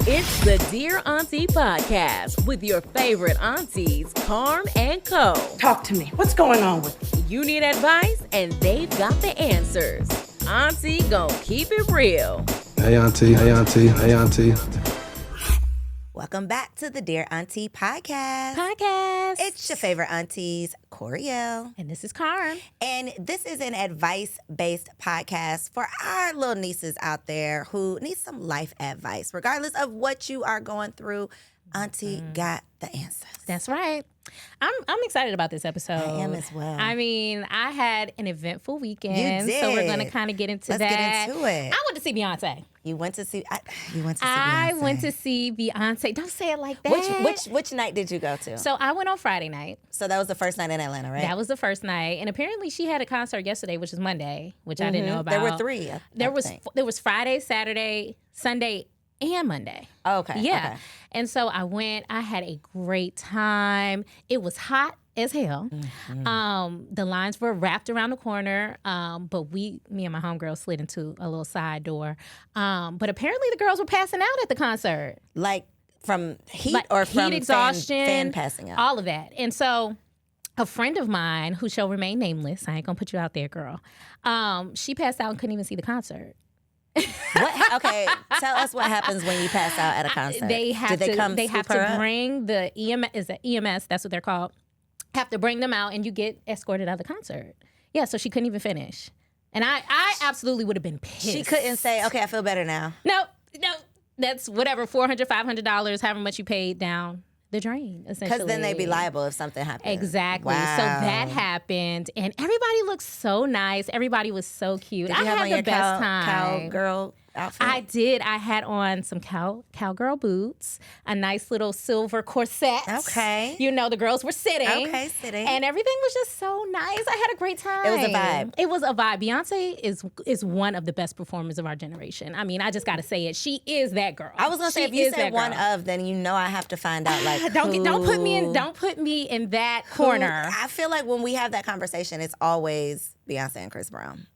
It's the Dear Aunty podcast with your favorite aunties, Carm and Koe. Talk to me. What's going on with you? You need advice, and they've got the answers. Auntie gon' keep it real. Hey, Auntie. Hey, Auntie. Hey, Auntie. Welcome back to the Dear Aunty podcast. It's your favorite aunties, Coriel. And this is Carm. And this is an advice-based podcast for our little nieces out there who need some life advice. Regardless of what you are going through, Auntie got the answers. That's right. I'm excited about this episode. I am as well. I mean, I had an eventful weekend. You did. So we're going to kind of get into Let's that. get into it. I went to see Beyonce. You went to see Beyonce. I went to see Beyonce. Don't say it like that. Which night did you go to? So I went on Friday night. So that was the first night in Atlanta, right? That was the first night. And apparently she had a concert yesterday, which is Monday, which I didn't know about. There were three. There was Friday, Saturday, Sunday, and Monday. Oh, okay. Yeah. Okay. And so I went. I had a great time. It was hot as hell. The lines were wrapped around the corner, but me and my homegirl slid into a little side door. But apparently the girls were passing out at the concert. Like from heat Like or from heat exhaustion, fan passing out? all of that. And so a friend of mine, who shall remain nameless, I ain't gonna put you out there, girl, she passed out and couldn't even see the concert. Okay, tell us what happens when you pass out at a concert. They have swoop her to up? bring the EMS, that's what they're called, have to bring them out and you get escorted out of the concert. Yeah, so she couldn't even finish. And I absolutely would have been pissed. She couldn't say, okay, I feel better now. No, that's whatever, $400, $500, however much you paid down the drain, essentially. Because then they'd be liable if something happened. Exactly. Wow. So that happened, and everybody looked so nice. Everybody was so cute. Did you have had on the your best time. cowgirl outfit? I did. I had on some cowgirl boots, a nice little silver corset. Okay. You know, the girls were sitting. Okay, sitting. And everything was just so nice. I had a great time. It was a vibe. It was a vibe. Beyonce is one of the best performers of our generation. I mean, I just got to say it. She is that girl. I was going to say, if you said one of, then you know I have to find out, like, Don't put me in that corner. I feel like when we have that conversation, it's always Beyonce and Chris Brown.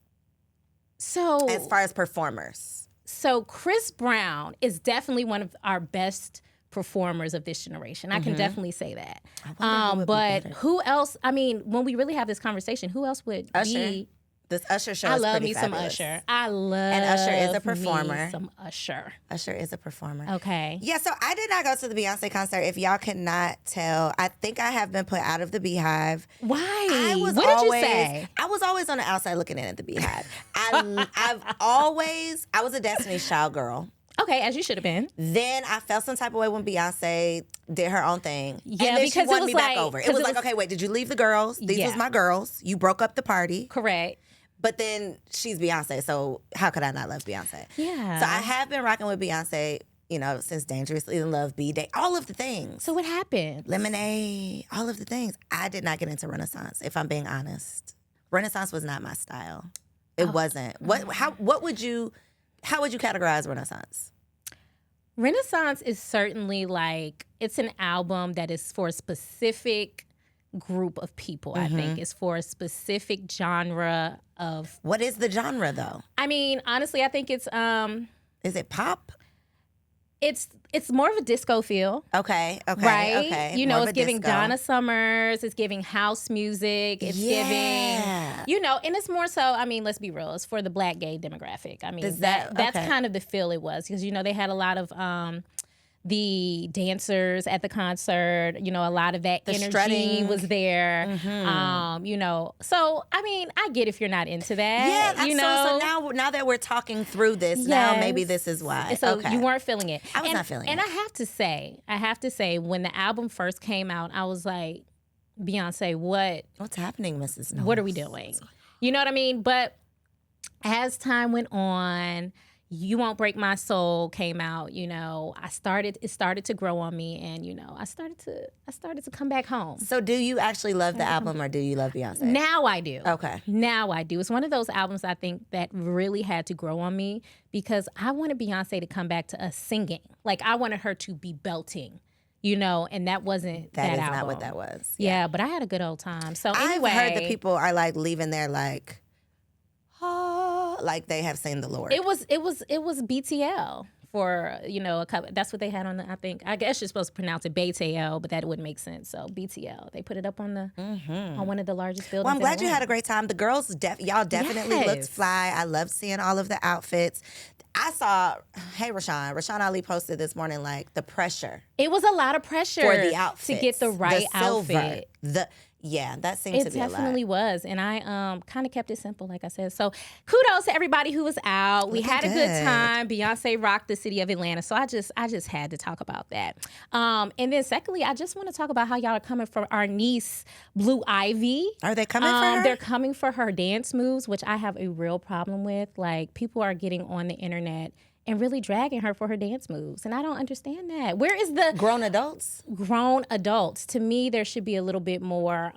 So As far as performers. So Chris Brown is definitely one of our best performers of this generation. I can definitely say that. But who else? I mean, when we really have this conversation, who else would Usher. be? This Usher show I is love pretty me fabulous. some Usher. I love And Usher is a me performer. some Usher. Usher is a performer. Okay. Yeah, so I did not go to the Beyonce concert. If y'all cannot tell, I think I have been put out of the Beehive. Why? What did you say? I was always on the outside looking in at the Beehive. I was a Destiny's Child girl. Okay, as you should have been. Then I felt some type of way when Beyonce did her own thing. Yeah, and then because she it won was me back like- over. It because was it like, was- okay, wait, did you leave the girls? These Yeah. was my girls. You broke up the party. Correct. But then she's Beyonce, so how could I not love Beyonce? Yeah. So I have been rocking with Beyonce, since Dangerously in Love, B-Day, all of the things. So what happened? Lemonade, all of the things. I did not get into Renaissance, if I'm being honest. Renaissance was not my style. It wasn't. How would you categorize Renaissance? Renaissance is certainly like, it's an album that is for a specific group of people, I think. It's for a specific genre of... What is the genre, though? I mean, honestly, I think it's Is it pop? it's more of a disco feel. Okay, Right? okay. You More know, of it's a giving disco. Donna Summers, it's giving house music, it's Yeah. giving, and it's more so, I mean, let's be real, it's for the black gay demographic. I mean, Is that's okay. kind of the feel it was, because, they had a lot of the dancers at the concert, a lot of that energy strutting. was there. So, I mean, I get if you're not into that. Yeah, so now that we're talking through this, now maybe this is why. So okay. you weren't feeling it. I was not feeling and it. And I have to say, when the album first came out, I was like, Beyonce, What's happening, Mrs. Knowles? what are we doing? You know what I mean? But as time went on, You Won't Break My Soul came out, it started to grow on me, and I started to come back home. So do you actually love the album, or do you love Beyonce? Now I do. Okay. Now I do. It's one of those albums I think that really had to grow on me, because I wanted Beyonce to come back to us singing. Like, I wanted her to be belting, and that wasn't that That is album. not what that was. Yeah, but I had a good old time. So anyway, I've heard that people are like leaving there like they have seen the Lord. It was BTL for, a couple. That's what they had on the, I guess you're supposed to pronounce it BTL, but that wouldn't make sense. So BTL. They put it up on on one of the largest buildings. Well, I'm glad you had a great time. The girls, y'all definitely looked fly. I loved seeing all of the outfits. I saw, hey, Rashawn Ali posted this morning, like, the pressure. It was a lot of pressure for the outfits. To get the right outfit. That seemed to be a lot. It definitely was. And I kind of kept it simple, like I said. So kudos to everybody who was out. We had a good time. Beyonce rocked the city of Atlanta. So I just had to talk about that. And then secondly, I just want to talk about how y'all are coming for our niece, Blue Ivy. Are they coming for her? They're coming for her dance moves, which I have a real problem with. Like, people are getting on the internet and really dragging her for her dance moves. And I don't understand that. Where is the... Grown adults? Grown adults. To me, there should be a little bit more,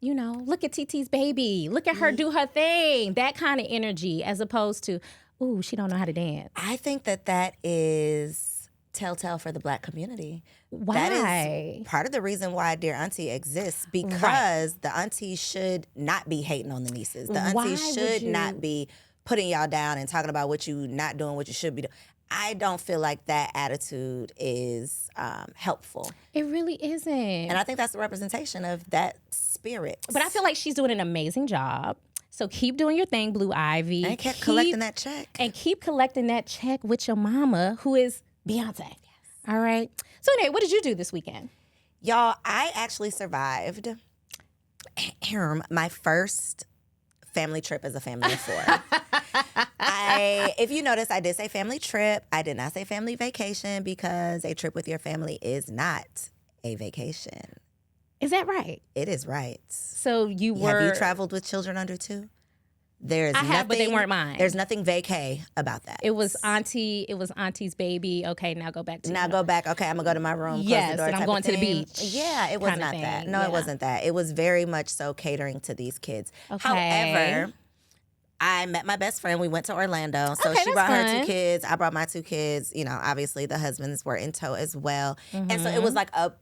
look at TT's baby. Look at her do her thing. That kind of energy, as opposed to, ooh, she don't know how to dance. I think that is telltale for the Black community. Why? That is part of the reason why Dear Aunty exists, because the aunties should not be hating on the nieces. The aunties should not be putting y'all down and talking about what you not doing, what you should be doing. I don't feel like that attitude is helpful. It really isn't. And I think that's the representation of that spirit. But I feel like she's doing an amazing job. So keep doing your thing, Blue Ivy. And keep collecting that check. And keep collecting that check with your mama, who is Beyonce. Yes. All right. So anyway, what did you do this weekend? Y'all, I actually survived my first family trip as a family of four. If you notice, I did say family trip. I did not say family vacation, because a trip with your family is not a vacation. Is that right? It is right. So Have you traveled with children under 2? I have, but they weren't mine. There's nothing vacay about that. It was Auntie's baby. Okay, now go back to go back. Okay, I'm gonna go to my room. Yes, close the door, and I'm going to the beach. Yeah, it was not that. No, it wasn't that. It was very much so catering to these kids. Okay. However, I met my best friend. We went to Orlando. So she brought her 2 kids. I brought my 2 kids. Obviously the husbands were in tow as well. Mm-hmm. And so it was like a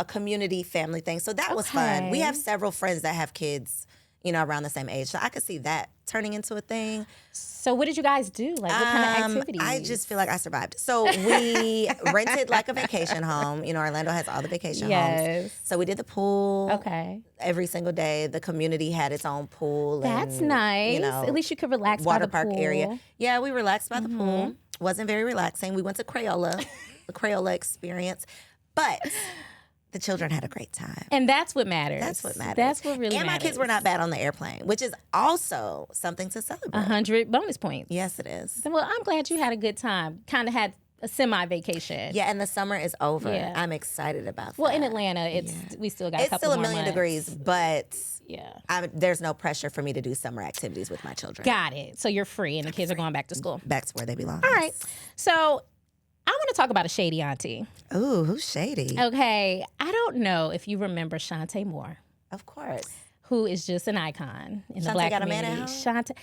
community family thing. So that was fun. We have several friends that have kids, around the same age. So I could see that turning into a thing. So what did you guys do? Like, what kind of activities? I just feel like I survived. So we rented like a vacation home. Orlando has all the vacation homes. So we did the pool. Okay. Every single day. The community had its own pool. That's nice. At least you could relax by the pool. Water park area. Yeah, we relaxed by the pool. Wasn't very relaxing. We went to Crayola, the Crayola experience. But the children had a great time. And that's what matters. That's what matters. That's what really matters. And my kids were not bad on the airplane, which is also something to celebrate. 100 bonus points. Yes, it is. Well, I'm glad you had a good time. Kind of had a semi-vacation. Yeah, and the summer is over. Yeah. I'm excited about that. Well, in Atlanta, we still got a couple more months. It's still 1,000,000 degrees, but there's no pressure for me to do summer activities with my children. Got it. So you're free, and the kids are going back to school. Back to where they belong. All right. So I want to talk about a shady auntie. Ooh, who's shady? Okay. I don't know if you remember Shantae Moore. Of course. Who is just an icon in the Shantae Black got community. A man at home?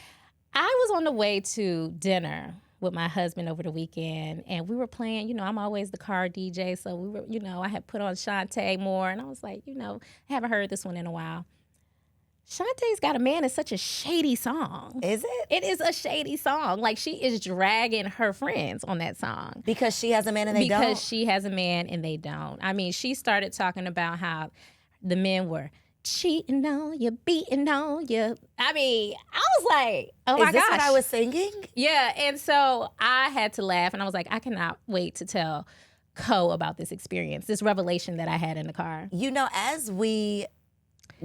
I was on the way to dinner with my husband over the weekend, and we were playing, I'm always the car DJ, so we were, I had put on Shantae Moore, and I was like, I haven't heard this one in a while. Shantae's Got a Man is such a shady song. Is it? It is a shady song. Like, she is dragging her friends on that song. Because she has a man and they don't? Because she has a man and they don't. I mean, she started talking about how the men were cheating on you, beating on you. I mean, I was like, oh my gosh. Is this what I was singing? Yeah, and so I had to laugh, and I was like, I cannot wait to tell Koe about this experience, this revelation that I had in the car. As we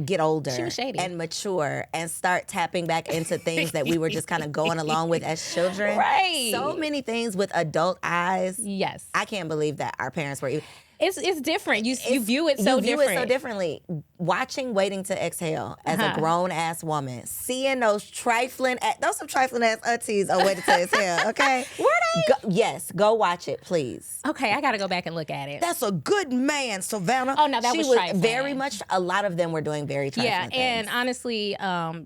get older and mature and start tapping back into things that we were just kind of going along with as children. Right. So many things with adult eyes. Yes. I can't believe that our parents were even... It's different. You view it so different. You view it so differently. Watching Waiting to Exhale as a grown-ass woman, seeing those some trifling ass aunties on Waiting to Exhale, okay? Were they? Yes. Go watch it, please. Okay, I got to go back and look at it. That's a good man, Savannah. Oh, no, that was trifling. Very much, a lot of them were doing very trifling things. And honestly,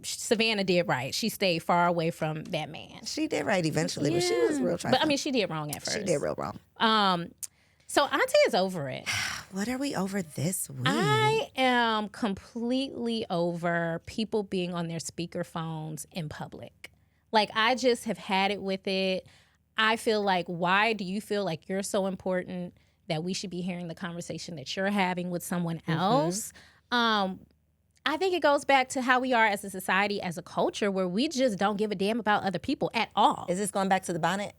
Savannah did right. She stayed far away from that man. She did right eventually, but she was real trifling. But, I mean, she did wrong at first. She did real wrong. So Auntie is over it. What are we over this week? I am completely over people being on their speaker phones in public. Like, I just have had it with it. I feel like, why do you feel like you're so important that we should be hearing the conversation that you're having with someone else? I think it goes back to how we are as a society, as a culture, where we just don't give a damn about other people at all. Is this going back to the bonnet?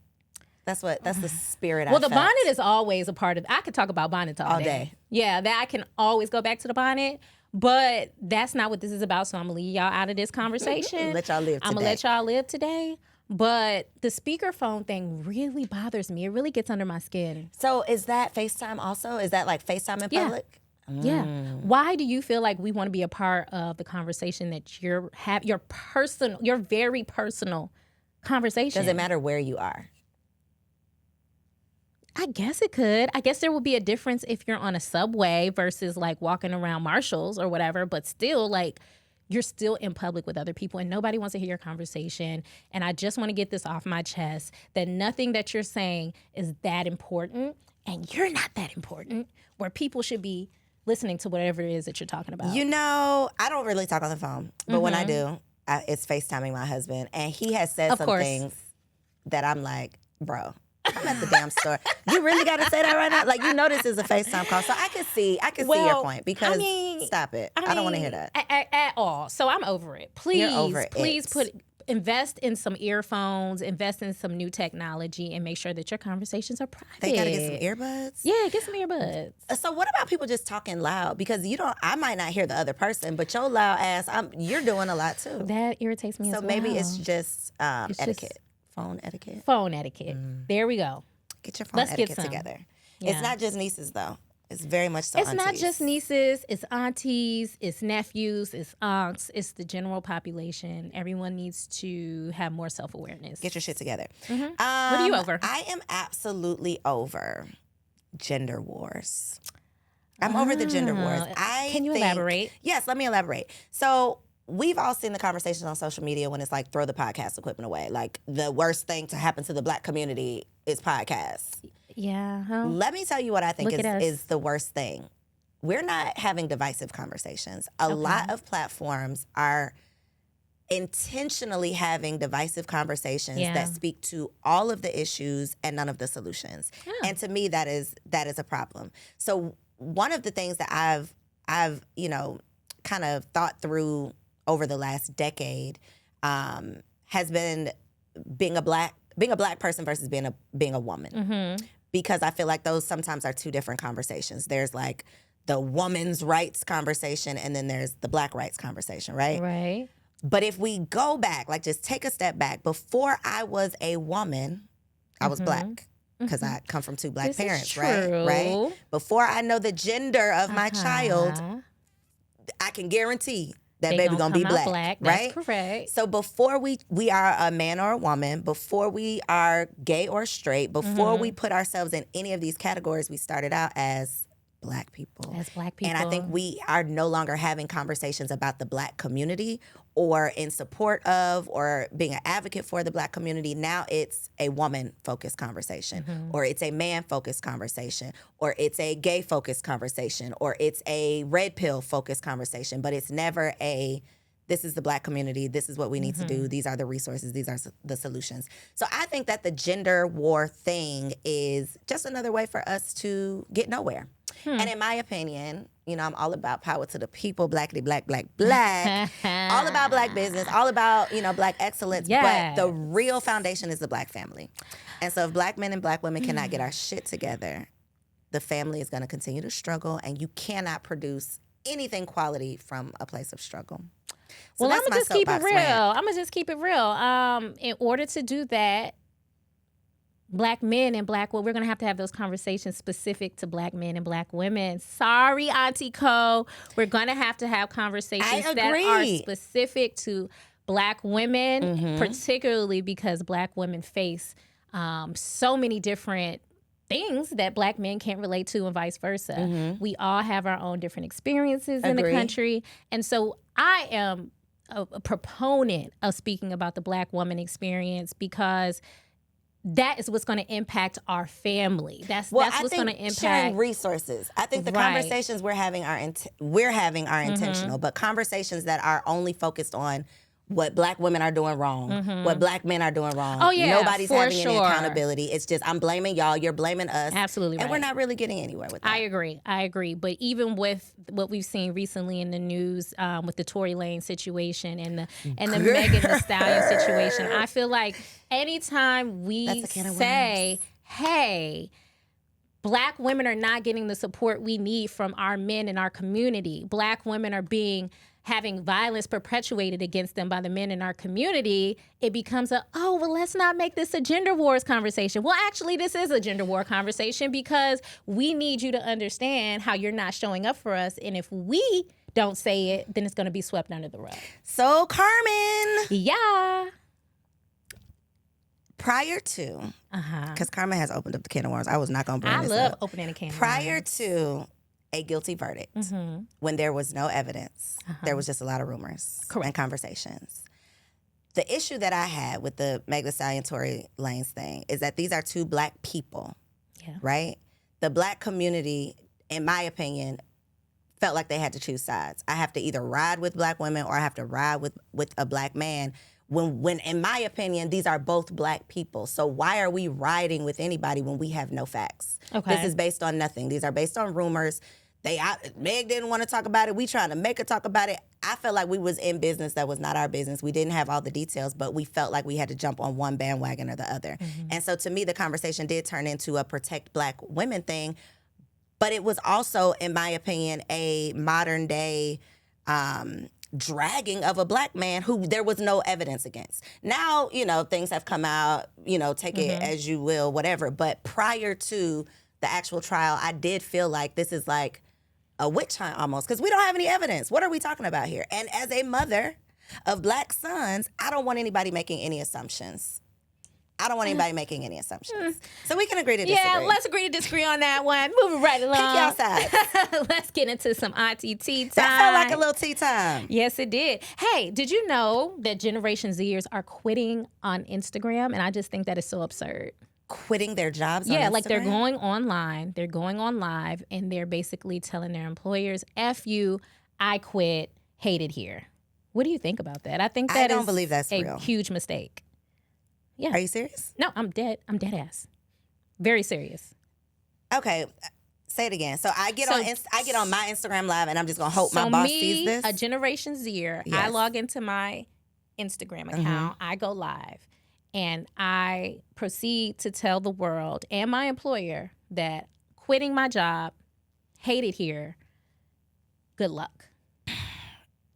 That's the spirit. Well, the bonnet is always a part of. I could talk about bonnets all day. Yeah, that I can always go back to the bonnet, but that's not what this is about. So I'm gonna leave y'all out of this conversation. Let y'all live today. I'm gonna let y'all live today. But the speakerphone thing really bothers me. It really gets under my skin. So is that FaceTime also? Is that like FaceTime in public? Yeah. Why do you feel like we want to be a part of the conversation that you're your very personal conversation? Does it matter where you are? I guess it could. I guess there will be a difference if you're on a subway versus like walking around Marshalls or whatever, but still, like, you're still in public with other people and nobody wants to hear your conversation. And I just want to get this off my chest that nothing that you're saying is that important, and you're not that important, where people should be listening to whatever it is that you're talking about. You know, I don't really talk on the phone, but when I do, it's FaceTiming my husband, and he has said some things that I'm like, bro, I'm at the damn store. You really got to say that right now? Like, you know this is a FaceTime call. So I can see your point, because stop it. I don't want to hear that. At all. So I'm over it. Please, You're over it. Please invest in some earphones, invest in some new technology, and make sure that your conversations are private. They got to get some earbuds? Yeah, get some earbuds. So what about people just talking loud? Because I might not hear the other person, but your loud ass, you're doing a lot too. That irritates me as well. So maybe it's just etiquette. Phone etiquette. Phone etiquette. There we go. Get your phone etiquette together. Yeah. It's not just nieces, though. It's very much so aunties. Not just nieces. It's aunties. It's nephews. It's aunts. It's the general population. Everyone needs to have more self-awareness. Get your shit together. What are you over? I am absolutely over gender wars. I'm over the gender wars. Can you elaborate? Yes, let me elaborate. So we've all seen the conversations on social media when it's like, throw the podcast equipment away. Like, the worst thing to happen to the Black community is podcasts. Yeah. Huh? Let me tell you what I think is the worst thing. We're not having divisive conversations. A lot of platforms are intentionally having divisive conversations that speak to all of the issues and none of the solutions. Yeah. And to me, that is a problem. So one of the things that I've kind of thought through over the last decade has been being a black person versus being a woman. Mm-hmm. Because I feel like those sometimes are two different conversations. There's like the woman's rights conversation, and then there's the Black rights conversation, right? Right. But if we go back, like just take a step back, before I was a woman, I was Black. Because I come from two Black parents, right? Before I know the gender of my child, I can guarantee that baby gonna be black, right? That's correct. So before we are a man or a woman, before we are gay or straight, before we put ourselves in any of these categories, we started out as Black people. As Black people. And I think we are no longer having conversations about the Black community or in support of or being an advocate for the Black community. Now it's a woman-focused conversation, or it's a man-focused conversation, or it's a gay-focused conversation, or it's a red pill-focused conversation. But it's never this is the Black community, this is what we need to do, these are the resources, these are the solutions. So I think that the gender war thing is just another way for us to get nowhere. And in my opinion, I'm all about power to the people, blackity, black, black, black. All about Black business, all about, Black excellence. Yes. But the real foundation is the Black family. And so if Black men and Black women cannot get our shit together, the family is going to continue to struggle, and you cannot produce anything quality from a place of struggle. So I'm going to just keep it real. In order to do that, Black men and Black women, we're going to have those conversations specific to Black men and Black women. Sorry, Auntie Koe. We're going to have conversations that are specific to Black women, particularly because Black women face so many different things that Black men can't relate to, and vice versa. We all have our own different experiences in the country. And so I am a proponent of speaking about the Black woman experience, because that is what's going to impact our family. That's what's going to impact sharing resources. I think the conversations we're having are intentional, but conversations that are only focused on what Black women are doing wrong, what Black men are doing wrong. Oh, yeah, Nobody's for having any sure. accountability. It's just, I'm blaming y'all, you're blaming us. Absolutely And right. we're not really getting anywhere with that. I agree. But even with what we've seen recently in the news with the Tory Lanez situation and the Megan Thee Stallion situation, I feel like anytime we say, hey, Black women are not getting the support we need from our men in our community, Black women are having violence perpetuated against them by the men in our community, it becomes let's not make this a gender wars conversation. Well, actually, this is a gender war conversation because we need you to understand how you're not showing up for us. And if we don't say it, then it's going to be swept under the rug. So, Carmen. Yeah. Prior to, because Carmen has opened up the can of worms. I was not going to bring this up. I love opening a can of worms. Prior to a guilty verdict, when there was no evidence, there was just a lot of rumors and conversations. The issue that I had with the Megan Thee Stallion Tory Lanez thing is that these are two Black people, right? The Black community, in my opinion, felt like they had to choose sides. I have to either ride with Black women or I have to ride with a Black man. When in my opinion, these are both Black people. So why are we riding with anybody when we have no facts? Okay. This is based on nothing. These are based on rumors. Meg didn't want to talk about it. We trying to make her talk about it. I felt like we was in business that was not our business. We didn't have all the details, but we felt like we had to jump on one bandwagon or the other. And so to me, the conversation did turn into a protect Black women thing. But it was also, in my opinion, a modern day dragging of a Black man who there was no evidence against. Now, things have come out, take it as you will, whatever. But prior to the actual trial, I did feel like this is like a witch hunt almost, because we don't have any evidence. What are we talking about here? And as a mother of Black sons, I don't want anybody making any assumptions. So we can agree to disagree. Yeah, let's agree to disagree on that one. Moving right along. Pick y'all sides. Let's get into some auntie tea time. That felt like a little tea time. Yes, it did. Hey, did you know that Generation Zers are quitting on Instagram? And I just think that is so absurd. Quitting their jobs on Yeah, Instagram? like they're going online, they're going on live, and they're basically telling their employers, F you, I quit, hate it here. What do you think about that? I think that I don't believe that's a real. huge mistake. Yeah. Are you serious? No, I'm dead ass. Very serious. Okay, say it again. So I get on my Instagram live, and I'm just gonna hope my boss sees this. A Generation Zer, Yes. I log into my Instagram account, I go live, and I proceed to tell the world and my employer that quitting my job, hate it here, good luck.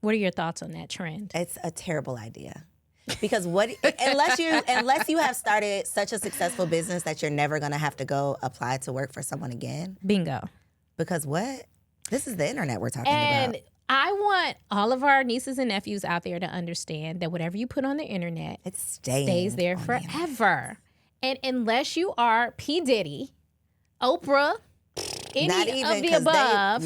What are your thoughts on that trend? It's a terrible idea. Because unless you have started such a successful business that you're never gonna have to go apply to work for someone again. Bingo. Because what? This is the internet we're talking And about. I want all of our nieces and nephews out there to understand that whatever you put on the internet, It stays there forever. And unless you are P. Diddy, Oprah, any of the above,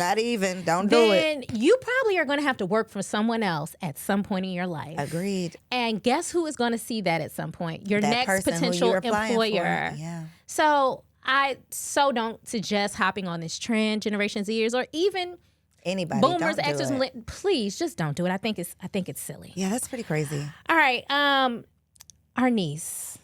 don't do it. then you probably are going to have to work for someone else at some point in your life. Agreed. And guess who is going to see that at some point? Your That next person who potential you're applying for. employer. Yeah. So I don't suggest hopping on this trend, Generation Zers, or even Anybody. boomers, don't do Xers, it. and please just don't do it. I think it's silly. Yeah, that's pretty crazy. All right, our niece.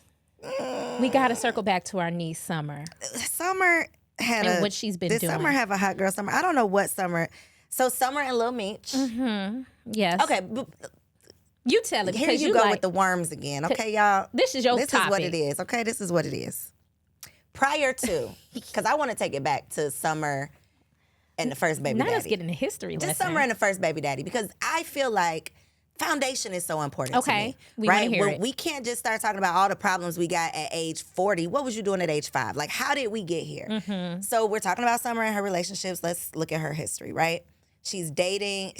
We got to circle back to our niece, Summer. Summer had And what she's been did doing. Summer have a hot girl summer? I don't know what summer. So Summer and Lil Meech. Yes. Okay, You tell it. here because you go like, with the worms again. Okay, y'all. This is your This topic. is what it is. Okay, this is what it is. Prior to, because I want to take it back to Summer and the first baby Now daddy. let's get into history lesson. Just Summer and the first baby daddy, because I feel like foundation is so important to Okay, me. we wanna right? hear it. We can't just start talking about all the problems we got at age 40. What was you doing at age 5? Like, how did we get here? Mm-hmm. So we're talking about Summer and her relationships. Let's look at her history, right? She was dating,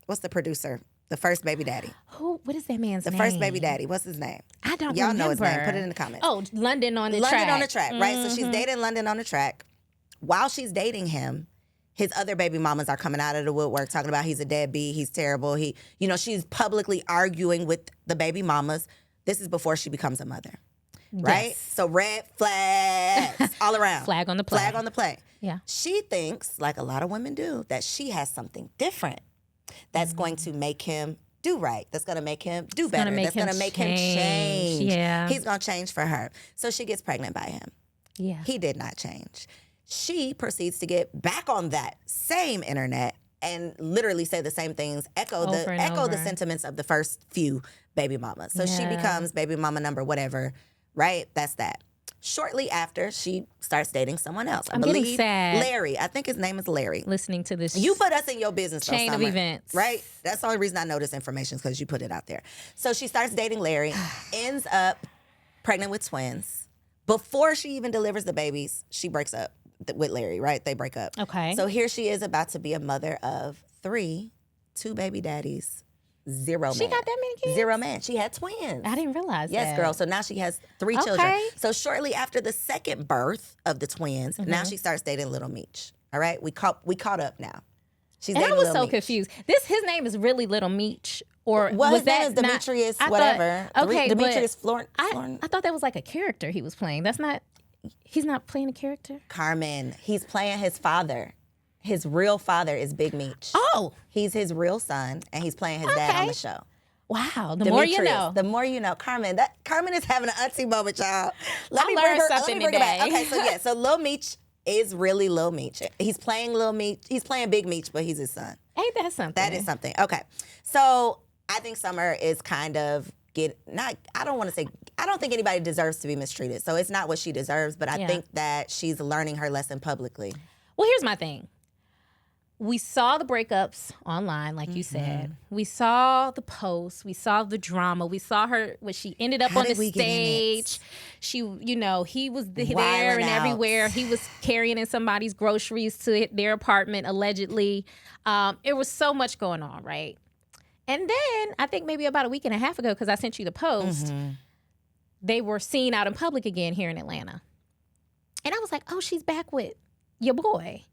what's the producer? The first baby daddy. What is that man's The name? first baby daddy. What's his name? I don't Y'all remember. know his name. Put it in the comments. Oh, London on the London track. on the track, right? So Mm-hmm. she's dating London on the track. While she's dating him, his other baby mamas are coming out of the woodwork talking about he's a deadbeat, he's terrible. She's publicly arguing with the baby mamas. This is before she becomes a mother, right? Yes. So red flags all around. Flag on the play. Flag on the play. Yeah. She thinks, like a lot of women do, that she has something different that's going to make him do right, that's going to make him do better, that's going to make him change. Yeah. He's going to change for her. So she gets pregnant by him. Yeah. He did not change. She proceeds to get back on that same internet and literally say the same things, echo the sentiments of the first few baby mamas. So she becomes baby mama number whatever, right? That's that. Shortly after, she starts dating someone else. I believe getting sad. Larry. I think his name is Larry. Listening to this. You put us in your business, chain of events. Right? That's the only reason I know this information is because you put it out there. So she starts dating Larry, ends up pregnant with twins. Before she even delivers the babies, she breaks up with Larry, right? They break up. Okay. So here she is about to be a mother of 3, 2 baby daddies, 0 man. She got that many kids? 0 man. She had twins. I didn't realize that. Yes, girl. So now she has 3 children. So shortly after the second birth of the twins, now she starts dating Little Meech. All right? We caught up now. She's and I dating was Little so Meech. confused. His name is really Little Meech, or Well, was his name that is Demetrius, not, whatever. Okay, Demetrius but Florent. I thought that was like a character he was playing. That's not. He's not playing a character. Carmen. He's playing his father. His real father is Big Meech. Oh, He's his real son, and he's playing his dad on the show. wow! The more you know. The more you know. Carmen is having an auntie moment, y'all. Let me learned bring something it back. today. Okay, so Lil Meech is really Lil Meech. He's playing Lil Meech. He's playing Big Meech, but he's his son. Ain't that something? That is something. Okay. So I think Summer is kind of I don't think anybody deserves to be mistreated. So it's not what she deserves, but I think that she's learning her lesson publicly. Well, here's my thing. We saw the breakups online, like you said. We saw the posts. We saw the drama. We saw her when she ended up How on the did we get in it? stage. She, he was there Wilding and out. everywhere. He was carrying in somebody's groceries to their apartment, allegedly. It was so much going on, right? And then I think maybe about a week and a half ago, because I sent you the post, they were seen out in public again here in Atlanta. And I was like, oh, she's back with your boy.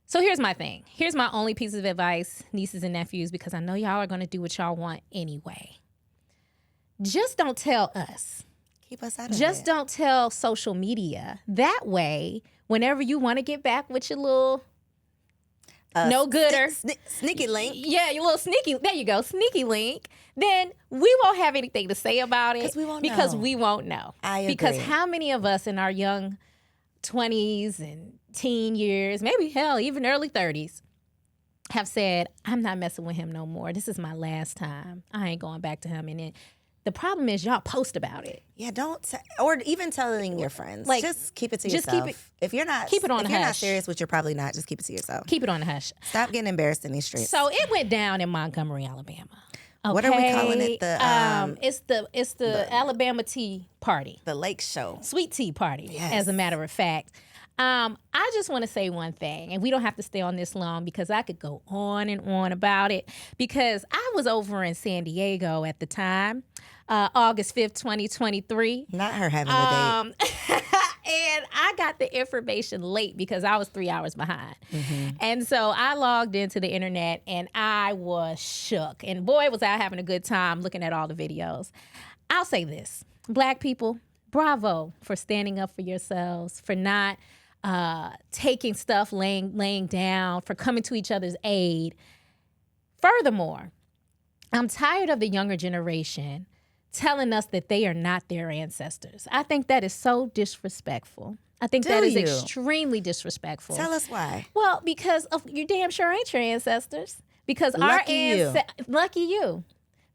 So here's my thing. Here's my only piece of advice, nieces and nephews, because I know y'all are going to do what y'all want anyway. Just don't tell us. Keep us out of it. Just don't tell social media. That way, whenever you want to get back with your little no gooder. Sneaky link. Yeah, your little sneaky, there you go, sneaky link. Then we won't have anything to say about it. Because we won't know. I agree. Because how many of us in our young 20s and teen years, maybe hell, even early 30s, have said, I'm not messing with him no more. This is my last time. I ain't going back to him. And then the problem is y'all post about it. Yeah, or even telling your friends. Like, just keep it to just yourself. keep it- if you're not, keep it on if the you're not hush. serious, which you're probably not, just keep it to yourself. Keep it on the hush. Stop getting embarrassed in these streets. So it went down in Montgomery, Alabama. Okay? What are we calling it? It's the Alabama Tea Party. The Lake Show. Sweet tea party, Yes. as a matter of fact. I just want to say one thing, and we don't have to stay on this long because I could go on and on about it, because I was over in San Diego at the time, August 5th, 2023. Not her having a date. And I got the information late because I was 3 hours behind. And so I logged into the internet and I was shook. And boy, was I having a good time looking at all the videos. I'll say this, Black people, bravo for standing up for yourselves, for not taking stuff, laying down, for coming to each other's aid. Furthermore, I'm tired of the younger generation telling us that they are not their ancestors. I think that is so disrespectful. I think that is extremely disrespectful. Tell us why. Well, because you damn sure ain't your ancestors. Because lucky you.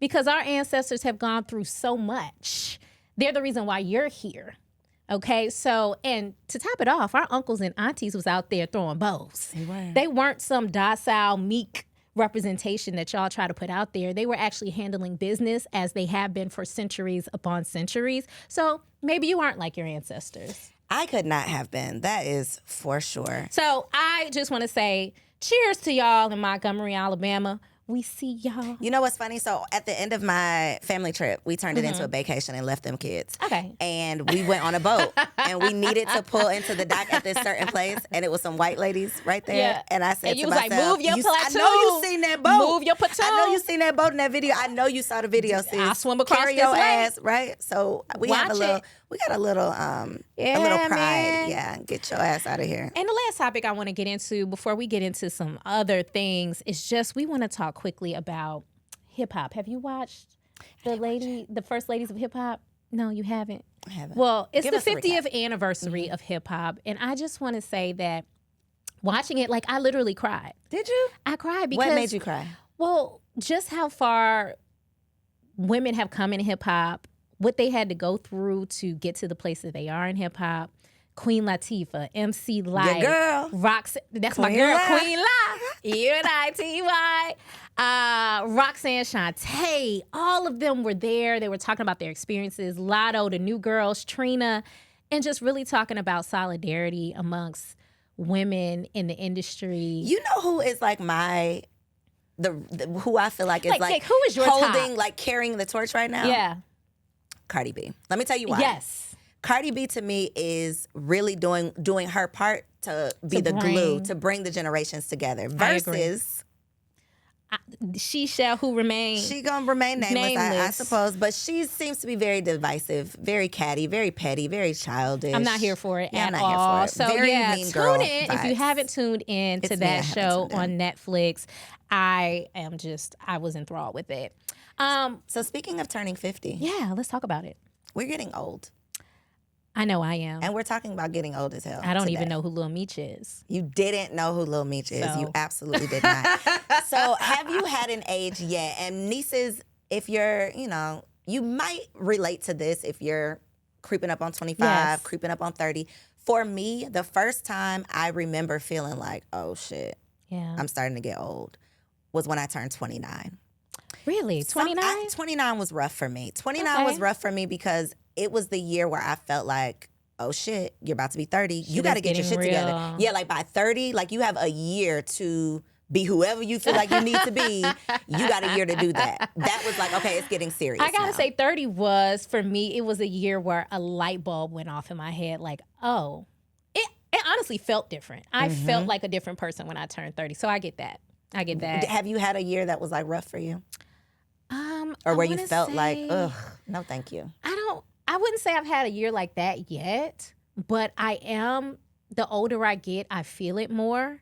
Because our ancestors have gone through so much. They're the reason why you're here. Okay, so, and to top it off, our uncles and aunties was out there throwing bows. They weren't some docile, meek representation that y'all try to put out there. They were actually handling business as they have been for centuries upon centuries. So maybe you aren't like your ancestors. I could not have been. That is for sure. So I just want to say cheers to y'all in Montgomery, Alabama. We see y'all. You know what's funny? So at the end of my family trip, we turned it into a vacation and left them kids. Okay. And we went on a boat and we needed to pull into the dock at this certain place, and it was some white ladies right there. Yeah. And I said And you to was like, myself, move your I platoon. know you seen that boat. Move your platoon. I know you seen that boat in that video. I know you saw the video, sis. I'll swim across Carry this your way. ass, right? So we got a little Yeah, pride. man. Yeah, get your ass out of here. And the last topic I want to get into before we get into some other things is just we want to talk quickly about hip hop. Have you watched the First Ladies of Hip Hop? No, you haven't. I haven't. Well, it's Give the us a 50th anniversary of hip hop, and I just want to say that watching it, like, I literally cried. Did you? I cried because What made you cry? Well, just how far women have come in hip hop, what they had to go through to get to the place that they are in hip hop. Queen Latifah, MC Lyte, Your girl. Roxanne, that's Queen my girl, La. Queen La, UNITY. Roxanne Shante, all of them were there. They were talking about their experiences. Lotto, the new girls, Trina, and just really talking about solidarity amongst women in the industry. You know who is like who I feel like is like who is your holding, top? like carrying the torch right now? Yeah. Cardi B. Let me tell you why. Yes. Cardi B to me is really doing her part to be the glue, to bring the generations together. Versus she shall who remain. She gonna remain nameless. I suppose. But she seems to be very divisive, very catty, very petty, very childish. I'm not here for it yeah, at I'm not all. Here for it. So very yeah, mean girl tune in. If you vibes. haven't tuned in to that show on Netflix, I was enthralled with it. So speaking of turning 50, yeah, let's talk about it. We're getting old. I know I am. And we're talking about getting old as hell. I don't today. even know who Lil Meech is. You didn't know who Lil Meech is. So. You absolutely did not. So have you had an age yet? And nieces, if you're, you might relate to this if you're creeping up on 25, Yes. creeping up on 30. For me, the first time I remember feeling like, oh shit, Yeah. I'm starting to get old, was when I turned 29. Really? 29? 29 was rough for me. 29 was rough for me because it was the year where I felt like, oh shit, you're about to be 30. You got to get your shit together. Yeah, like by 30, like you have a year to be whoever you feel like you need to be. You got a year to do that. That was like, okay, it's getting serious. I gotta now. say, 30 was, for me, it was a year where a light bulb went off in my head. Like, oh, it honestly felt different. I felt like a different person when I turned 30. So I get that. Have you had a year that was like rough for you? Or where you felt like, ugh, no thank you? I wouldn't say I've had a year like that yet, but the older I get, I feel it more.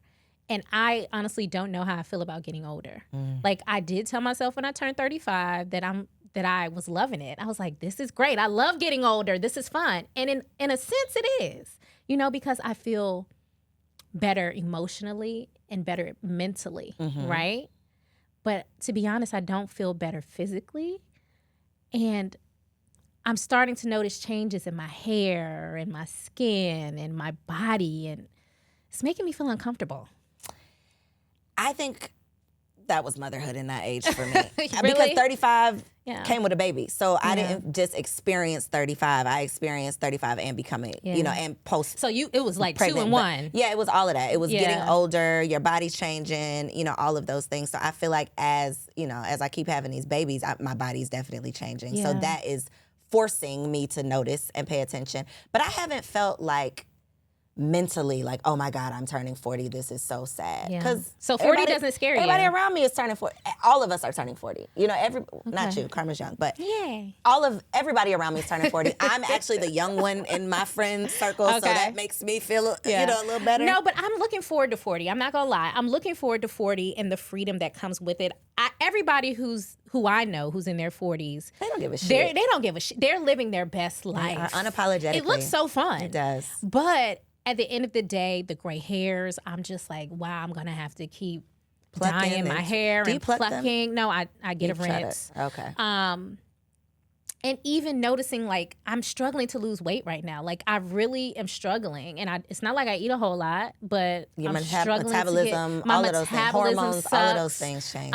And I honestly don't know how I feel about getting older. Like, I did tell myself when I turned 35 that I was loving it. I was like, this is great. I love getting older. This is fun. And in a sense it is, because I feel better emotionally and better mentally, right? But to be honest, I don't feel better physically. And I'm starting to notice changes in my hair and my skin and my body, and it's making me feel uncomfortable. I think that was motherhood in that age for me. Really? Because 35 Yeah. came with a baby. So I didn't just experience 35. I experienced 35 and becoming, and post. So it was like pregnant. 2 in 1. Yeah, it was all of that. It was getting Yeah. older, your body's changing, all of those things. So I feel like as I keep having these babies, my body's definitely changing. So Yeah. that is forcing me to notice and pay attention. But I haven't felt like mentally like, oh my God, I'm turning 40. This is so sad. Yeah. So 40 doesn't scare you? Everybody around me is turning 40. All of us are turning 40. Not you, Karma's young, but Yay. everybody around me is turning 40. I'm actually the young one in my friend circle, so that makes me feel a little better. No, but I'm looking forward to 40. I'm not gonna lie. I'm looking forward to 40 and the freedom that comes with it. Everybody who I know who's in their 40s, They don't give a shit. They don't give a shit. They're living their best life. Unapologetically. It looks so fun. It does. But at the end of the day, the gray hairs, I'm just like, wow, I'm gonna have to keep Plucking dyeing my hair Do you and pluck them? plucking. No, I get a You try to- rinse. Okay. And even noticing, like, I'm struggling to lose weight right now. Like, I really am struggling. And it's not like I eat a whole lot, but Your I'm struggling metabolism, to get, my all of those things, metabolism hormones, all of those sucks. things change.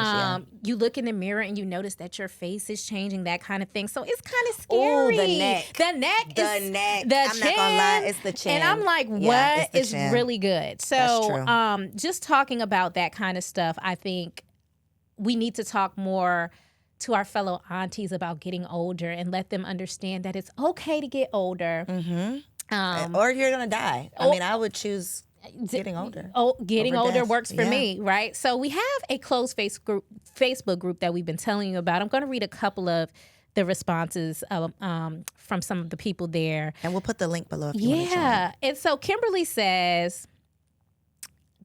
You look in the mirror and you notice that your face is changing, that kind of thing. So it's kind of Ooh, scary. the neck. The neck. The is, neck. The I'm chin. not gonna lie, it's the chin. And I'm like, Yeah, what it's the is chin. really good? So That's true. just talking about that kind of stuff, I think we need to talk more to our fellow aunties about getting older and let them understand that it's okay to get older. Or you're gonna die. I mean, I would choose getting older. Getting over older death. works for Yeah. me, right? So we have a closed Facebook group that we've been telling you about. I'm going to read a couple of the responses from some of the people there. And we'll put the link below if you want to join. Yeah. And so Kimberly says,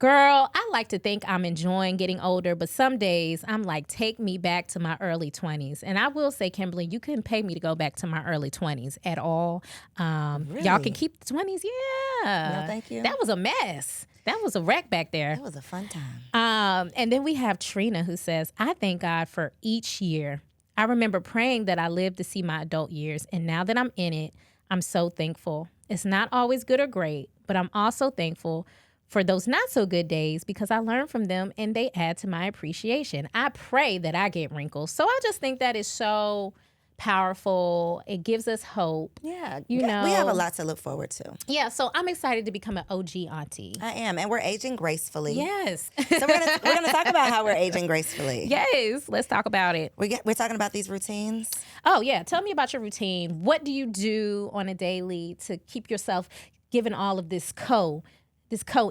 Girl, I like to think I'm enjoying getting older, but some days I'm like, take me back to my early 20s. And I will say, Kimberly, you couldn't pay me to go back to my early 20s at all. Really? Y'all can keep the 20s. Yeah. No, thank you. That was a mess. That was a wreck back there. That was a fun time. And then we have Trina who says, I thank God for each year. I remember praying that I lived to see my adult years. And now that I'm in it, I'm so thankful. It's not always good or great, but I'm also thankful for those not so good days because I learn from them and they add to my appreciation. I pray that I get wrinkles. So I just think that is so powerful. It gives us hope. Yeah. You know, we have a lot to look forward to. Yeah. So I'm excited to become an OG auntie. I am. And we're aging gracefully. Yes. So we're gonna talk about how we're aging gracefully. Yes. Let's talk about it. We're talking about these routines. Oh, yeah. Tell me about your routine. What do you do on a daily to keep yourself given all of this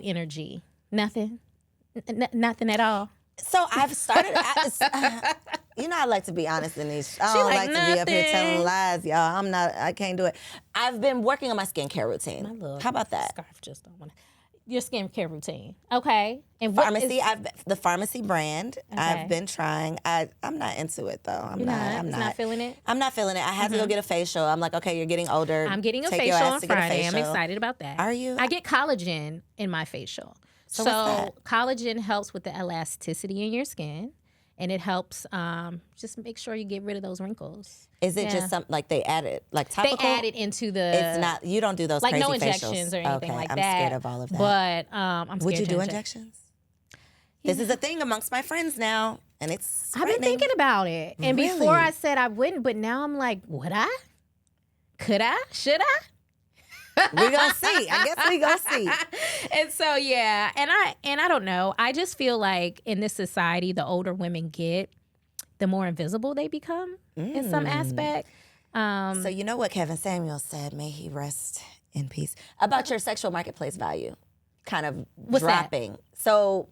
energy? Nothing? Nothing at all? So I've started, I like to be honest in these. I don't like to be up here telling lies, y'all. I can't do it. I've been working on my skincare routine. How about that? Scarf just don't want to. Your skincare routine. Okay. And the pharmacy brand. Okay. I've been trying. I'm not into it though. I'm not feeling it? I'm not feeling it. I had to go get a facial. I'm like, okay, you're getting older. I'm getting a facial on Friday. I'm excited about that. Are you? I get collagen in my facial. So collagen helps with the elasticity in your skin, and it helps just make sure you get rid of those wrinkles. Is it just something like they add it, like topical? They add it into the. It's not. You don't do those like crazy no injections facials. or anything like I'm that. I'm scared of all of that. But I'm scared. Would you do injections? This is a thing amongst my friends now, and it's. I've been thinking about it, and before I said I wouldn't, but now I'm like, would I? Could I? Should I? We're gonna see. I guess we gonna see. And so yeah, and I don't know. I just feel like in this society, the older women get, the more invisible they become in some aspect. So you know what Kevin Samuel said? May he rest in peace. About your sexual marketplace value, kind of dropping. That? So,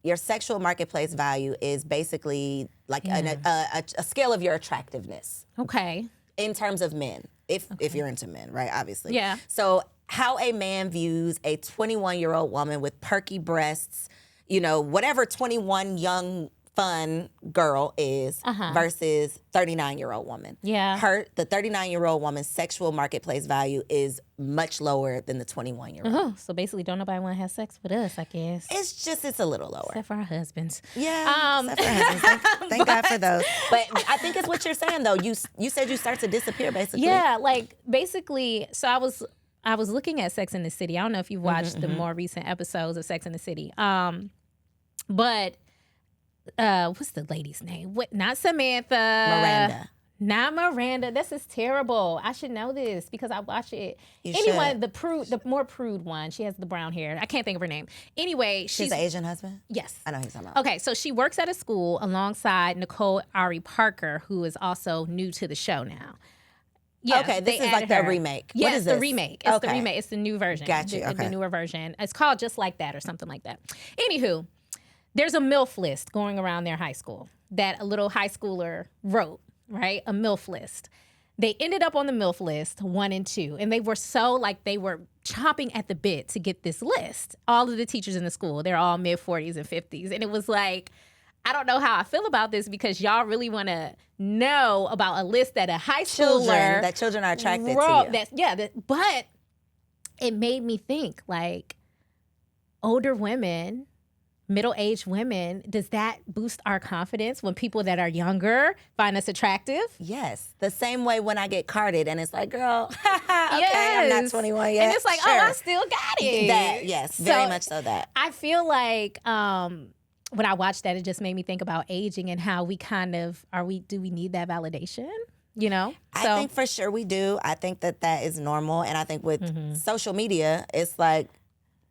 your sexual marketplace value is basically like a scale of your attractiveness. Okay. In terms of men. If you're into men, right? Obviously. Yeah. So how a man views a 21-year-old woman with perky breasts, whatever 21 young fun girl is versus 39-year-old woman. Yeah. The 39-year-old woman's sexual marketplace value is much lower than the 21-year-old. Oh, so basically don't nobody want to have sex with us, I guess. It's a little lower. Except for our husbands. Yeah, except for our husbands. Thank God for those. But I think it's what you're saying, though. You said you start to disappear, basically. Yeah, like, basically, so I was looking at Sex and the City. I don't know if you've watched the more recent episodes of Sex and the City. But... what's the lady's name? Not Samantha. Miranda. Not Miranda. This is terrible. I should know this because I watch it. You should. The more prude one. She has the brown hair. I can't think of her name. Anyway, she's the Asian husband? Yes. I know who you're talking about. Okay, so she works at a school alongside Nicole Ari Parker, who is also new to the show now. Yeah, okay, this is like the remake. Yes, what is this? The remake. It's the remake. It's the new version. Got you. The newer version. It's called Just Like That or something like that. Anywho, there's a MILF list going around their high school that a little high schooler wrote, right? A MILF list. They ended up on the MILF list 1 and 2, and they were they were chomping at the bit to get this list. All of the teachers in the school, they're all mid-40s and 50s. And it was like, I don't know how I feel about this because y'all really want to know about a list that a high schooler... That children are attracted to you. But it made me think, like, older women... middle-aged women, does that boost our confidence when people that are younger find us attractive? Yes. The same way when I get carded and it's like, girl, okay, I'm not 21 yet. And it's like, sure. Oh, I still got it. Yes, very much so that. I feel like when I watched that, it just made me think about aging and how we kind of, do we need that validation? I think for sure we do. I think that is normal. And I think with social media, it's like,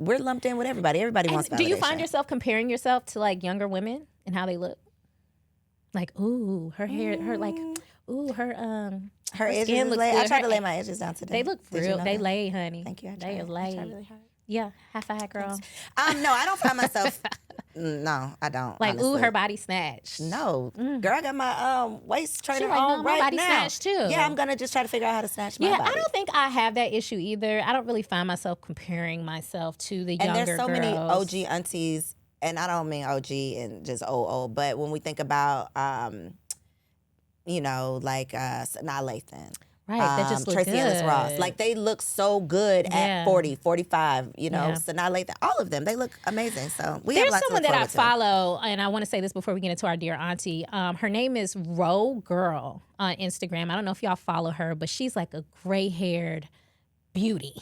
we're lumped in with everybody. Everybody wants validation. Do you find yourself comparing yourself to like younger women and how they look? Like, ooh, her hair, her edges skin looks laid. good. I tried to lay my edges down today. They look real. They lay, honey. Thank you. They is laid. I tried really hard. Yeah, high five, girl. No, I don't find myself No, I don't. Like, honestly. ooh, her body snatched. No. Girl, I got my waist trainer She like, on no, my right body now. snatched too. Yeah, I'm going to just try to figure out how to snatch my body. I don't think I have that issue either. I don't really find myself comparing myself to the younger girls. And there's so many OG aunties, and I don't mean OG and just old, but when we think about, like Sanaa Lathan. Right, that just look Tracy good. Ellis Ross. Like, they look so good at 40, 45, Sanaa Lathan. All of them, they look amazing. So we have There's lots someone to look that I forward to. follow, and I want to say this before we get into our Dear Auntie. Her name is Ro Girl on Instagram. I don't know if y'all follow her, but she's like a gray-haired beauty.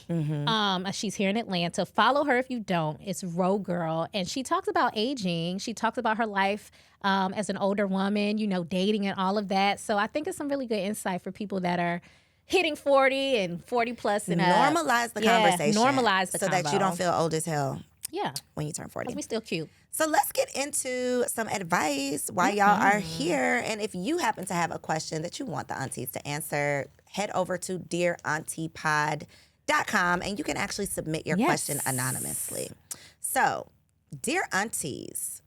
She's here in Atlanta. Follow her if you don't. It's Ro Girl, and she talks about aging. She talks about her life as an older woman, dating and all of that. So I think it's some really good insight for people that are hitting 40 and 40 plus and normalize the conversation. Normalize the so that you don't feel old as hell. Yeah, when you turn 40. We still cute. So let's get into some advice while y'all are here. And if you happen to have a question that you want the aunties to answer, head over to dearauntipod.com and you can actually submit your question anonymously. So, dear aunties,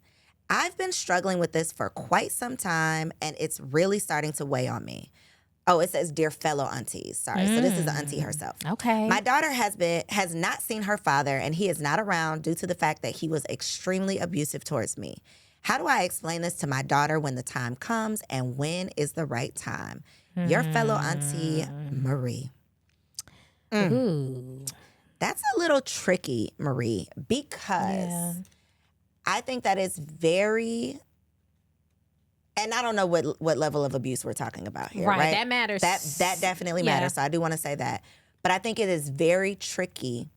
I've been struggling with this for quite some time and it's really starting to weigh on me. Oh, it says, dear fellow aunties. Sorry. So this is the auntie herself. Okay. My daughter has not seen her father, and he is not around due to the fact that he was extremely abusive towards me. How do I explain this to my daughter when the time comes, and when is the right time? Your fellow auntie, Marie. Ooh. That's a little tricky, Marie, because I think that is very... And I don't know what level of abuse we're talking about here, right? That matters. That definitely matters. So I do want to say that. But I think it is very tricky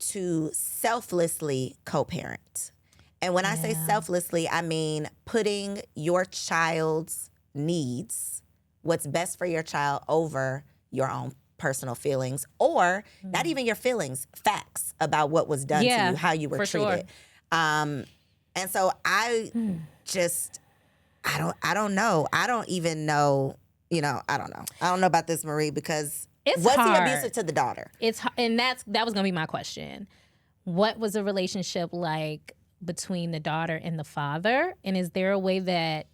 to selflessly co-parent. And when I say selflessly, I mean putting your child's needs, what's best for your child, over your own personal feelings, or not even your feelings, facts about what was done to you, how you were treated. Sure. And so I just... I don't know. I don't even know. I don't know. I don't know about this, Marie, because was he abusive to the daughter? And that was gonna be my question. What was the relationship like between the daughter and the father? And is there a way that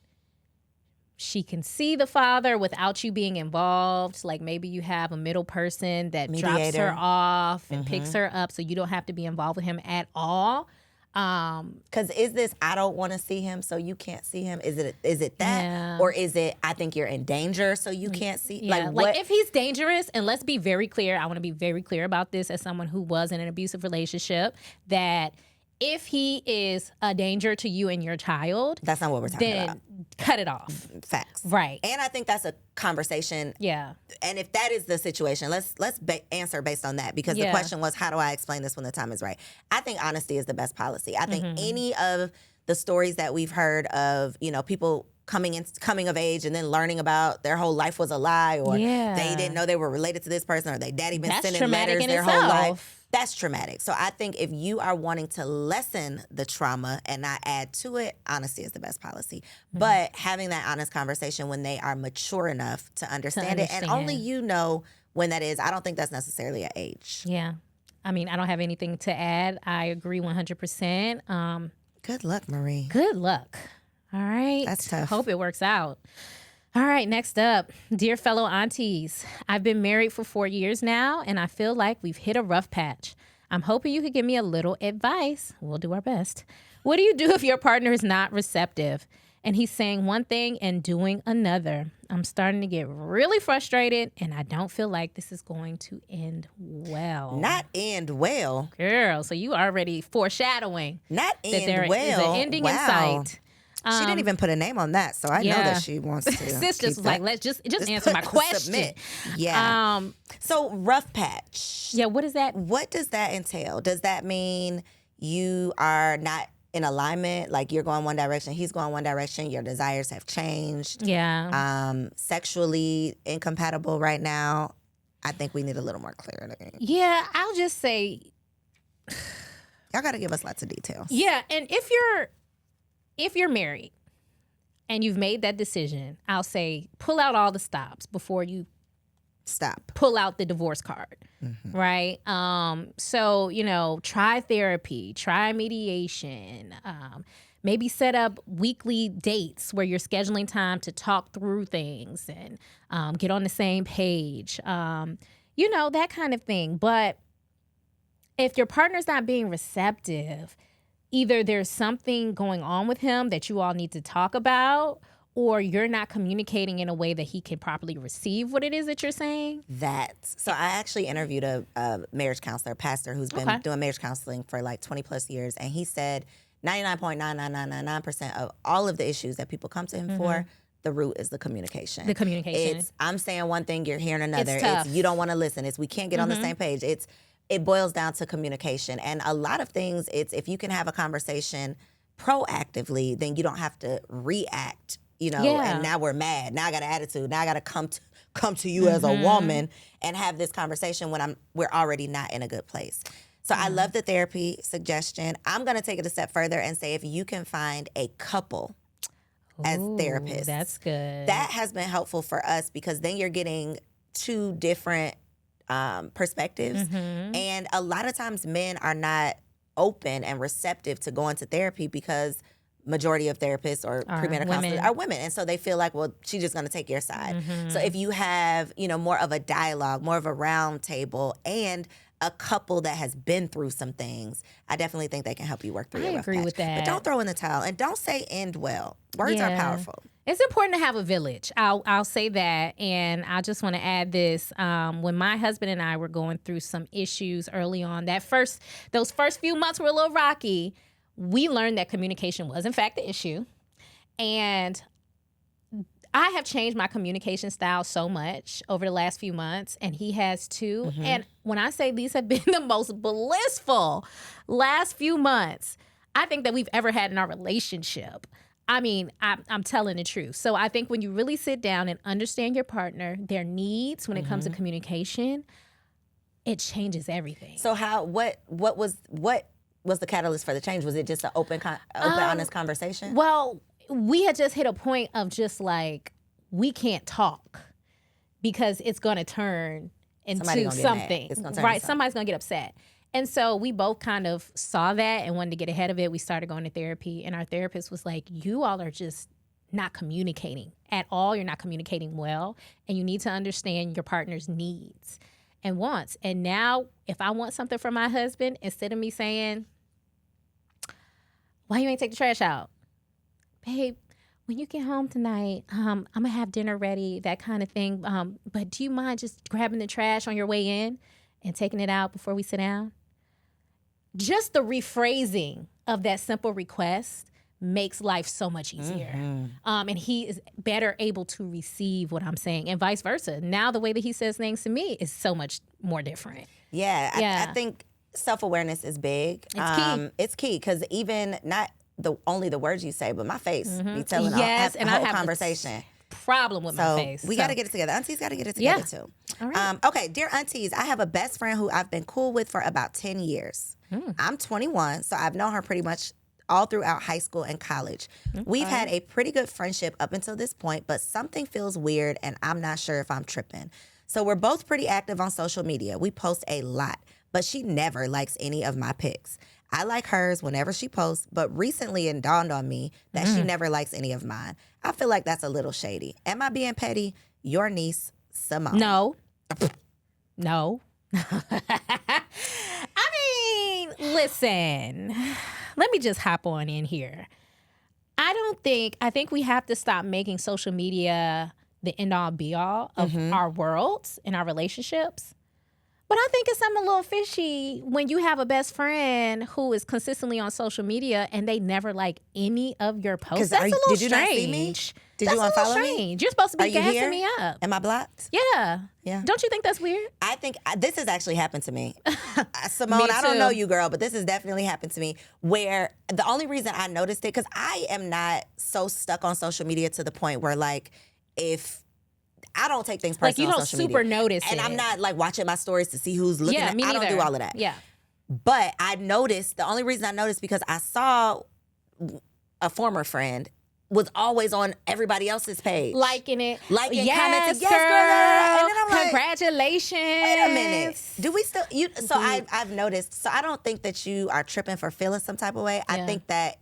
she can see the father without you being involved? Like maybe you have a middle person that drops her off and picks her up, so you don't have to be involved with him at all. Because is this, I don't want to see him, so you can't see him? Is it that? Or is it, I think you're in danger, so you can't see? Yeah. Like if he's dangerous, and let's be very clear, I want to be very clear about this as someone who was in an abusive relationship, that if he is a danger to you and your child, that's not what we're talking about. Then cut it off. Facts. Right. And I think that's a conversation. Yeah. And if that is the situation, let's answer based on that, because the question was, how do I explain this when the time is right? I think honesty is the best policy. I think any of the stories that we've heard of, people coming of age and then learning about their whole life was a lie, or they didn't know they were related to this person, or they daddy been sending letters their whole life. That's traumatic. So I think if you are wanting to lessen the trauma and not add to it, honesty is the best policy. But having that honest conversation when they are mature enough to understand it, and only you know when that is, I don't think that's necessarily an age. Yeah. I mean, I don't have anything to add. I agree 100%. Good luck, Marie. Good luck. All right. That's tough. Hope it works out. All right, next up, dear fellow aunties, I've been married for 4 years now, and I feel like we've hit a rough patch. I'm hoping you could give me a little advice. We'll do our best. What do you do if your partner is not receptive and he's saying one thing and doing another? I'm starting to get really frustrated, and I don't feel like this is going to end well. Not end well? Girl, so you already foreshadowing. Not end that there well? Is an ending in sight. She didn't even put a name on that, so I know that she wants to. Sis just was like, let's just answer my question. Submit. Yeah. So rough patch. Yeah. What is that? What does that entail? Does that mean you are not in alignment? Like you're going one direction, he's going one direction. Your desires have changed. Yeah. Sexually incompatible right now. I think we need a little more clarity. Yeah. I'll just say, y'all got to give us lots of details. Yeah, and if you're married and you've made that decision, I'll say pull out all the stops before you Stop. Pull out the divorce card, right? So, try therapy, try mediation, maybe set up weekly dates where you're scheduling time to talk through things and get on the same page, that kind of thing. But if your partner's not being receptive, either there's something going on with him that you all need to talk about, or you're not communicating in a way that he can properly receive what it is that you're saying. So I actually interviewed a marriage counselor, a pastor who's been doing marriage counseling for like 20 plus years. And he said 99.99999% of all of the issues that people come to him for, the root is the communication. I'm saying one thing, you're hearing another. It's you don't want to listen. It's we can't get on the same page. It boils down to communication. And a lot of things, it's if you can have a conversation proactively, then you don't have to react. And now we're mad. Now I got an attitude. Now I got to come to you as a woman and have this conversation when we're already not in a good place. So I love the therapy suggestion. I'm going to take it a step further and say if you can find a couple as therapists. That's good. That has been helpful for us because then you're getting two different perspectives. And a lot of times men are not open and receptive to going to therapy because majority of therapists or premarital counselors are women. And so they feel like, well, she's just going to take your side. So if you have, more of a dialogue, more of a round table, and a couple that has been through some things, I definitely think they can help you work through your rough patch. with that. But don't throw in the towel. And don't say end well. Words are powerful. It's important to have a village. I'll say that. And I just want to add this. When my husband and I were going through some issues early on, those first few months were a little rocky. We learned that communication was, in fact, the issue. And I have changed my communication style so much over the last few months, and he has too. And when I say these have been the most blissful last few months I think that we've ever had in our relationship. I mean, I'm telling the truth. So I think when you really sit down and understand your partner, their needs when it comes to communication, it changes everything. So what was the catalyst for the change? Was it just an open, honest conversation? Well, we had just hit a point of just like, we can't talk because it's going to turn into something. It's gonna turn right? into Somebody's going to get upset. And so we both kind of saw that and wanted to get ahead of it. We started going to therapy, and our therapist was like, you all are just not communicating at all. You're not communicating well, and you need to understand your partner's needs and wants. And now if I want something from my husband, instead of me saying, why you ain't take the trash out? Babe, when you get home tonight, I'm going to have dinner ready, that kind of thing. But do you mind just grabbing the trash on your way in and taking it out before we sit down? Just the rephrasing of that simple request makes life so much easier. And he is better able to receive what I'm saying, and vice versa. Now the way that he says things to me is so much more different. I think self-awareness is big. It's key. It's key because even not only the words you say, but my face be telling yes, a whole conversation. Problem with my face. We got to get it together. Aunties got to get it together too. All right. Okay, dear aunties, I have a best friend who I've been cool with for about 10 years. I'm 21, so I've known her pretty much all throughout high school and college. We've had a pretty good friendship up until this point, but something feels weird and I'm not sure if I'm tripping. So we're both pretty active on social media. We post a lot, but she never likes any of my pics. I like hers whenever she posts, but recently it dawned on me that she never likes any of mine. I feel like that's a little shady. Am I being petty? Your niece, Simone. No. I mean, listen, let me just hop on in here. I think we have to stop making social media the end all be all of our worlds and our relationships. But I think it's something a little fishy when you have a best friend who is consistently on social media and they never like any of your posts. That's a little strange. Did you not see me? Did you unfollow me? You're supposed to be gassing me up. Am I blocked? Yeah. Yeah. Don't you think that's weird? I think this has actually happened to me. Simone, I don't know you, girl, but this has definitely happened to me where the only reason I noticed it, because I am not so stuck on social media to the point where like if I don't take things personal on social media. Like you don't super notice and it. I'm not like watching my stories to see who's looking at me. I don't do all of that. Yeah. But I noticed, the only reason I noticed because I saw a former friend was always on everybody else's page. Liking it. Commenting. Yes, Yes, girl. And then I'm like, congratulations. wait a minute. Do we still, so I've noticed, so I don't think that you are tripping for feeling some type of way. I think that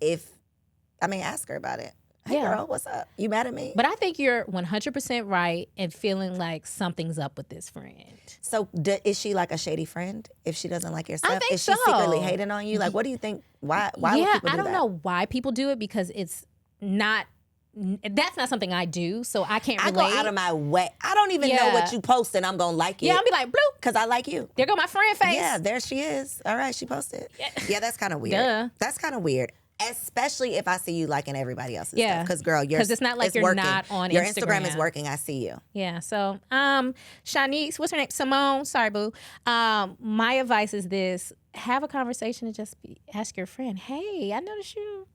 ask her about it. Hey girl, what's up? You mad at me? But I think you're 100% right in feeling like something's up with this friend. So is she like a shady friend if she doesn't like your stuff? I think is she secretly hating on you? Like, what do you think? Why would people do that? I don't know why people do it because it's not, that's not something I do, so I can't relate. I go out of my way. I don't even know what you post and I'm going to like it. Yeah, I'll be like, bloop. Because I like you. There go my friend face. Yeah, there she is. All right, she posted. Yeah, that's kind of weird. Duh. That's kind of weird. Especially if I see you liking everybody else's stuff. Because, girl, it's not like you're working. not on your Instagram. Instagram is working. I see you. Yeah. So, Shanice, what's her name? Simone. Sorry, boo. My advice is this: have a conversation and just ask your friend, "Hey, I noticed you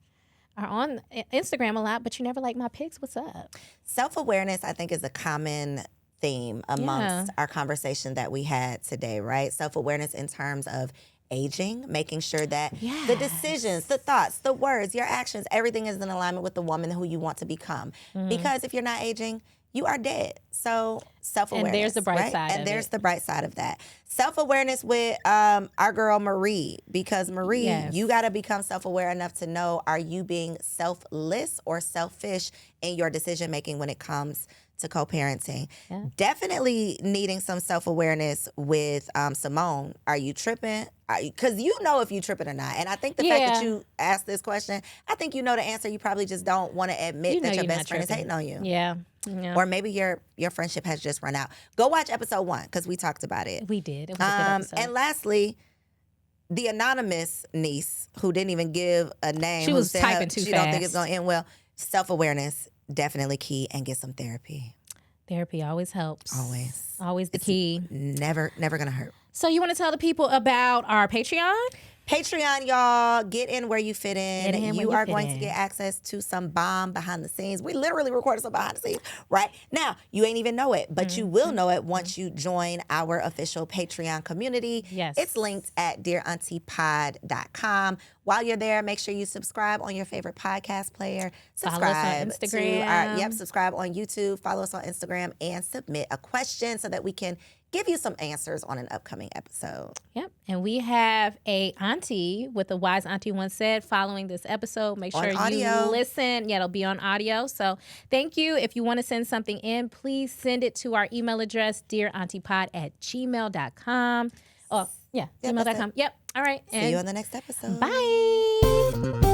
are on Instagram a lot, but you never like my pics. What's up?" Self-awareness, I think, is a common theme amongst our conversation that we had today, right? Self-awareness in terms of aging, making sure that the decisions, the thoughts, the words, your actions, everything is in alignment with the woman who you want to become. Because if you're not aging, you are dead. So self-awareness. And there's the bright side And of there's it. the bright side of that. Self-awareness with our girl Marie. Because Marie, you got to become self-aware enough to know, are you being selfless or selfish in your decision-making when it comes to co-parenting? Definitely needing some self-awareness with Simone. Are you tripping? Because you know if you tripping or not. And I think the fact that you asked this question, I think you know the answer. You probably just don't want to admit that your best friend is hating on you. Yeah. Or maybe your friendship has just run out. Go watch episode 1 because we talked about it. We did. It was a good episode. And lastly, the anonymous niece who didn't even give a name. She was said typing too she fast. don't think it's going to end well. Self-awareness, definitely key, and get some therapy. Therapy always helps. Always. Always the key. Never going to hurt. So you want to tell the people about our Patreon? Patreon, y'all, get in where you fit in. Get in where You you are fit going in. to get access to some bomb behind the scenes. We literally recorded some behind the scenes right now. You ain't even know it, but you will know it once you join our official Patreon community. Yes. It's linked at dearauntipod.com. While you're there, make sure you subscribe on your favorite podcast player. Follow us on Instagram. Subscribe on YouTube. Follow us on Instagram and submit a question so that we can give you some answers on an upcoming episode. Yep. And we have a auntie with a wise auntie once said following this episode. Make sure you listen. Yeah, it'll be on audio. So thank you. If you want to send something in, please send it to our email address, dearauntipod@gmail.com. Oh, yeah, gmail.com. Yep. All right. See you on the next episode. Bye.